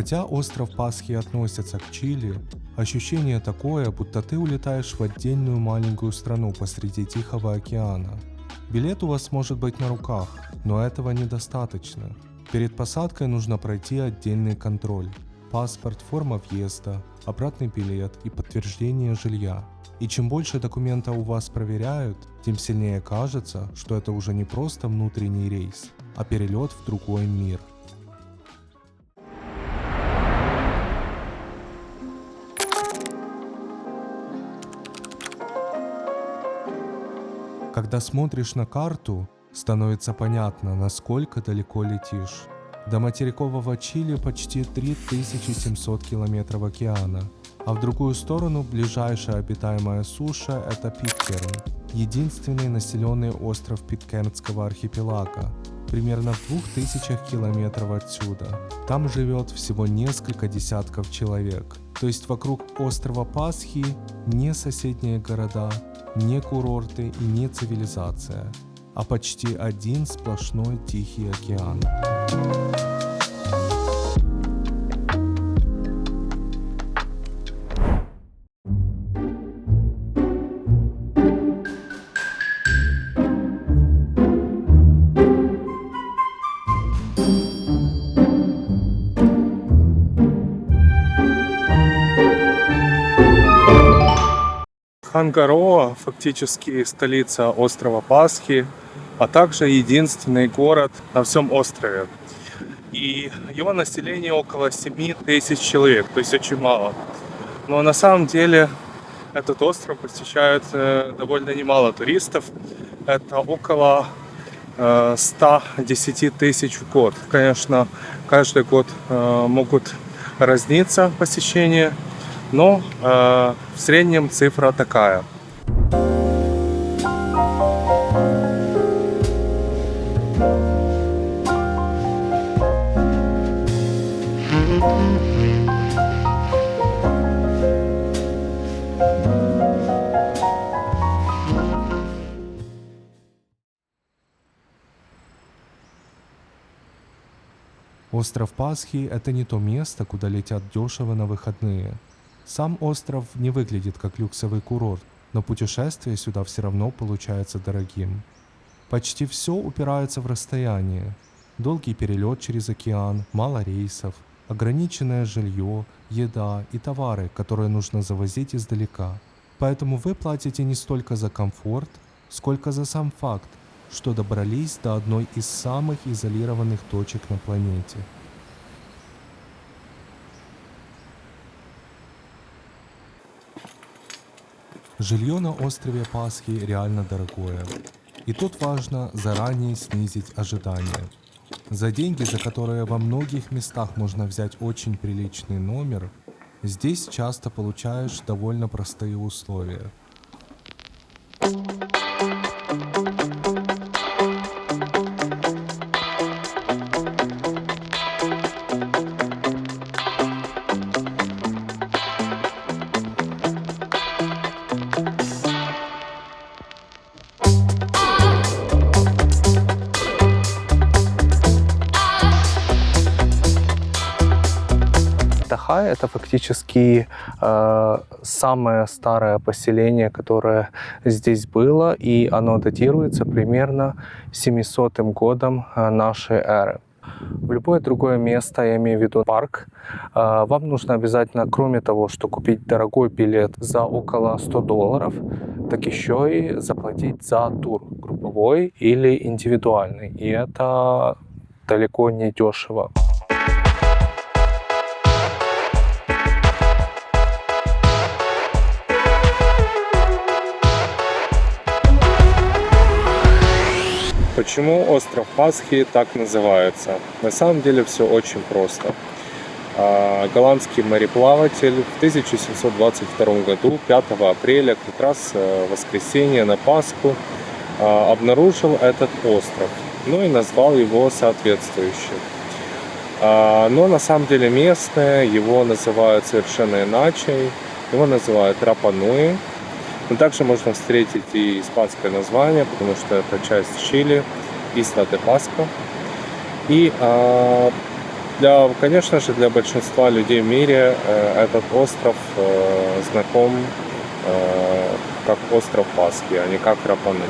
Хотя остров Пасхи относится к Чили, ощущение такое, будто ты улетаешь в отдельную маленькую страну посреди Тихого океана. Билет у вас может быть на руках, но этого недостаточно. Перед посадкой нужно пройти отдельный контроль. Паспорт, форма въезда, обратный билет и подтверждение жилья. И чем больше документов у вас проверяют, тем сильнее кажется, что это уже не просто внутренний рейс, а перелет в другой мир. Когда смотришь на карту, становится понятно, насколько далеко летишь. До материкового Чили почти 3700 километров океана, а в другую сторону ближайшая обитаемая суша – это Питкэрн, единственный населенный остров Питкэрнского архипелага, примерно в 2000 километров отсюда. Там живет всего несколько десятков человек, то есть вокруг острова Пасхи не соседние города, не курорты и не цивилизация, а почти один сплошной Тихий океан. Хангароа фактически столица острова Пасхи, а также единственный город на всем острове. И его население около 7000 человек, то есть очень мало. Но на самом деле этот остров посещают довольно немало туристов. Это около 110 тысяч в год. Конечно, каждый год могут разниться посещения, но в среднем цифра такая. Остров Пасхи – это не то место, куда летят дешево на выходные. Сам остров не выглядит как люксовый курорт, но путешествие сюда все равно получается дорогим. Почти все упирается в расстояние. Долгий перелет через океан, мало рейсов, ограниченное жилье, еда и товары, которые нужно завозить издалека. Поэтому вы платите не столько за комфорт, сколько за сам факт, что добрались до одной из самых изолированных точек на планете. Жилье на острове Пасхи реально дорогое. И тут важно заранее снизить ожидания. За деньги, за которые во многих местах можно взять очень приличный номер, здесь часто получаешь довольно простые условия. Дахай — это фактически самое старое поселение, которое здесь было, и оно датируется примерно 700 годом нашей эры. В любое другое место, я имею в виду парк, вам нужно обязательно, кроме того, что купить дорогой билет за около $100, так еще и заплатить за тур групповой или индивидуальный. И это далеко не дешево. Почему остров Пасхи так называется? На самом деле все очень просто. Голландский мореплаватель в 1722 году, 5 апреля, как раз в воскресенье на Пасху, обнаружил этот остров, ну и назвал его соответствующе. Но на самом деле местные его называют совершенно иначе, его называют Рапа-Нуи. Но также можно встретить и испанское название, потому что это часть Чили, Исла де Пасхо. И Конечно же, для большинства людей в мире этот остров знаком как остров Пасхи, а не как Рапа-Нуи.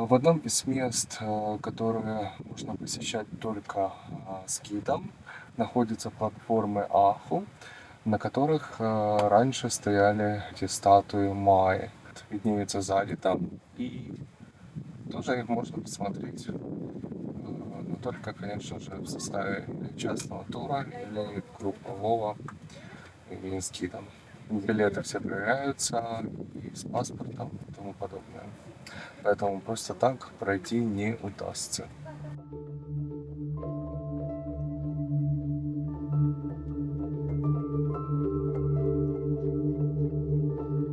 В одном из мест, которые можно посещать только с гидом, находятся платформы Аху, на которых раньше стояли эти статуи Майи. Виднеются сзади там. И тоже их можно посмотреть. Но только, конечно же, в составе частного тура или группового, или с гидом. Билеты все проверяются и с паспортом и тому подобное. Поэтому просто так пройти не удастся.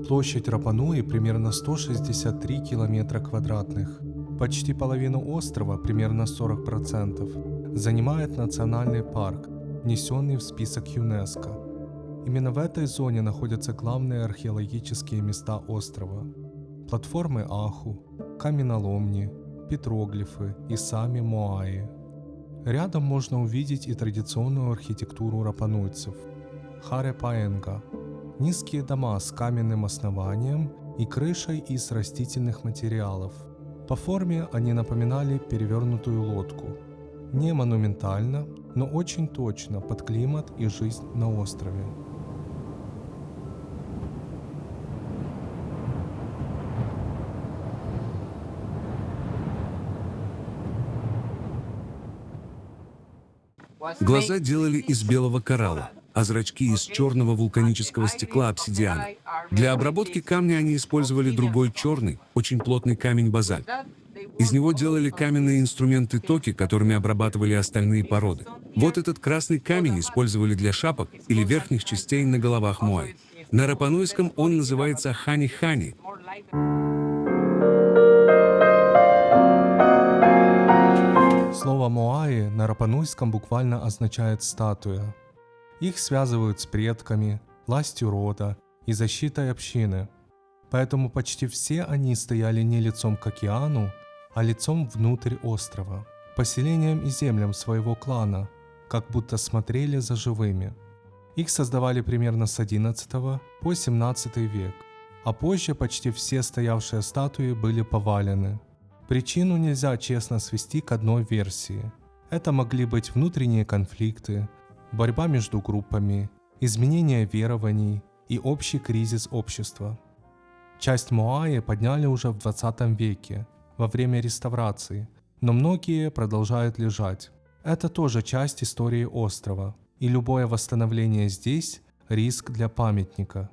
Площадь Рапа-Нуи примерно 163 километра квадратных. Почти половину острова, примерно 40%, занимает национальный парк, внесенный в список ЮНЕСКО. Именно в этой зоне находятся главные археологические места острова. Платформы Аху, каменоломни, петроглифы и сами Моаи. Рядом можно увидеть и традиционную архитектуру рапануйцев – Харе-Паэнга – низкие дома с каменным основанием и крышей из растительных материалов. По форме они напоминали перевернутую лодку. Не монументально, но очень точно под климат и жизнь на острове. Глаза делали из белого коралла, а зрачки из черного вулканического стекла обсидиана. Для обработки камня они использовали другой черный, очень плотный камень базальт. Из него делали каменные инструменты токи, которыми обрабатывали остальные породы. Вот этот красный камень использовали для шапок или верхних частей на головах моай. На рапануйском он называется хани-хани. Слово «моаи» на рапануйском буквально означает «статуя». Их связывают с предками, властью рода и защитой общины. Поэтому почти все они стояли не лицом к океану, а лицом внутрь острова, поселением и землям своего клана, как будто смотрели за живыми. Их создавали примерно с XI по XVII век, а позже почти все стоявшие статуи были повалены. Причину нельзя честно свести к одной версии. Это могли быть внутренние конфликты, борьба между группами, изменение верований и общий кризис общества. Часть Моаи подняли уже в 20 веке, во время реставрации, но многие продолжают лежать. Это тоже часть истории острова, и любое восстановление здесь – риск для памятника.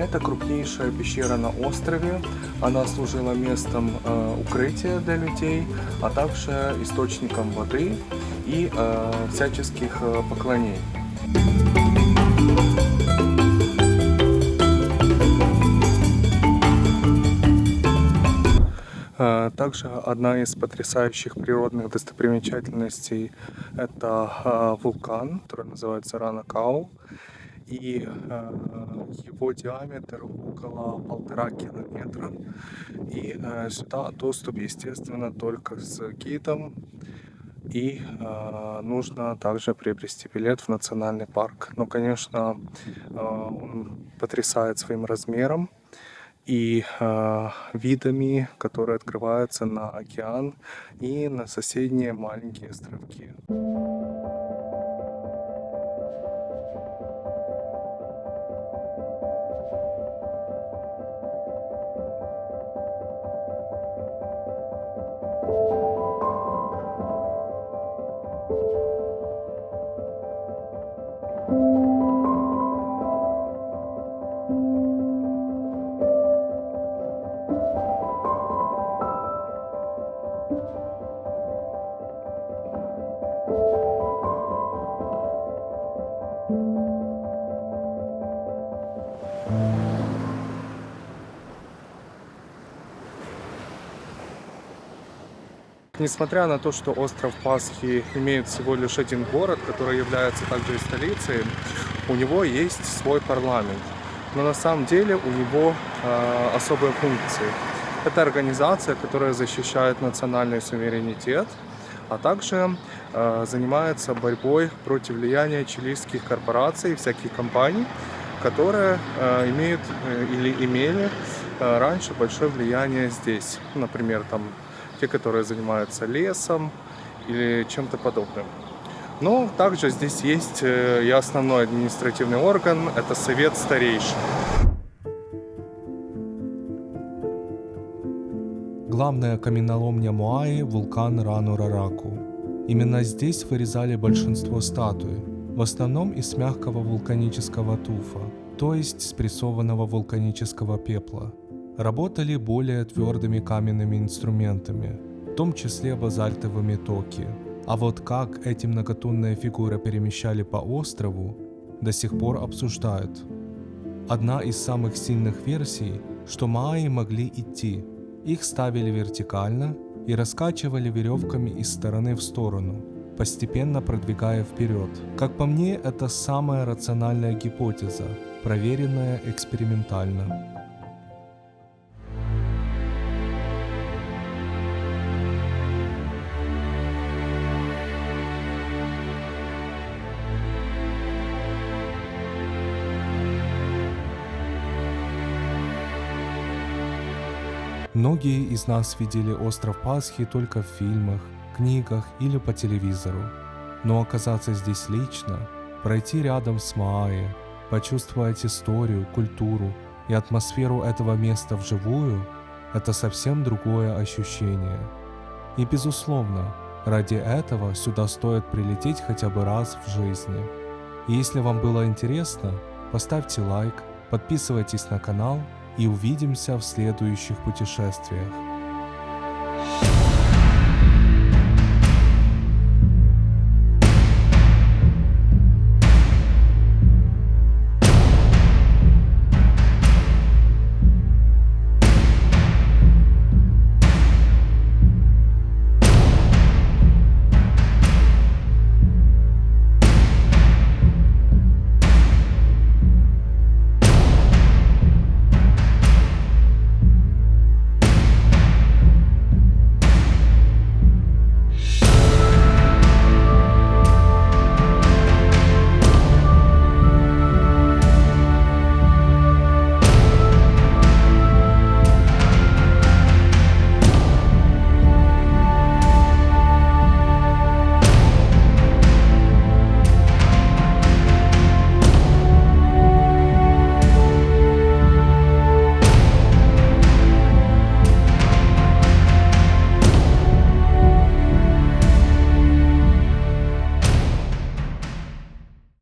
Это крупнейшая пещера на острове. Она служила местом укрытия для людей, а также источником воды и всяческих поклонений. Также одна из потрясающих природных достопримечательностей – это вулкан, который называется Ранакау. И его диаметр около 1,5 километра. И сюда доступ, естественно, только с гидом. И нужно также приобрести билет в национальный парк. Но, конечно, он потрясает своим размером и видами, которые открываются на океан и на соседние маленькие островки. Несмотря на то, что остров Пасхи имеет всего лишь один город, который является также и столицей, у него есть свой парламент. Но на самом деле у него особые функции. Это организация, которая защищает национальный суверенитет, а также занимается борьбой против влияния чилийских корпораций, всяких компаний, которые имеют или имели раньше большое влияние здесь. Например, там те, которые занимаются лесом или чем-то подобным. Но также здесь есть и основной административный орган, это Совет Старейшин. Главная каменоломня Моаи – вулкан Рану-Рараку. Именно здесь вырезали большинство статуй, в основном из мягкого вулканического туфа, то есть спрессованного вулканического пепла. Работали более твердыми каменными инструментами, в том числе базальтовыми токи. А вот как эти многотонные фигуры перемещали по острову, до сих пор обсуждают. Одна из самых сильных версий, что Моаи могли идти. Их ставили вертикально и раскачивали веревками из стороны в сторону, постепенно продвигая вперед. Как по мне, это самая рациональная гипотеза, проверенная экспериментально. Многие из нас видели остров Пасхи только в фильмах, книгах или по телевизору. Но оказаться здесь лично, пройти рядом с Моаи, почувствовать историю, культуру и атмосферу этого места вживую – это совсем другое ощущение. И безусловно, ради этого сюда стоит прилететь хотя бы раз в жизни. И если вам было интересно, поставьте лайк, подписывайтесь на канал и увидимся в следующих путешествиях.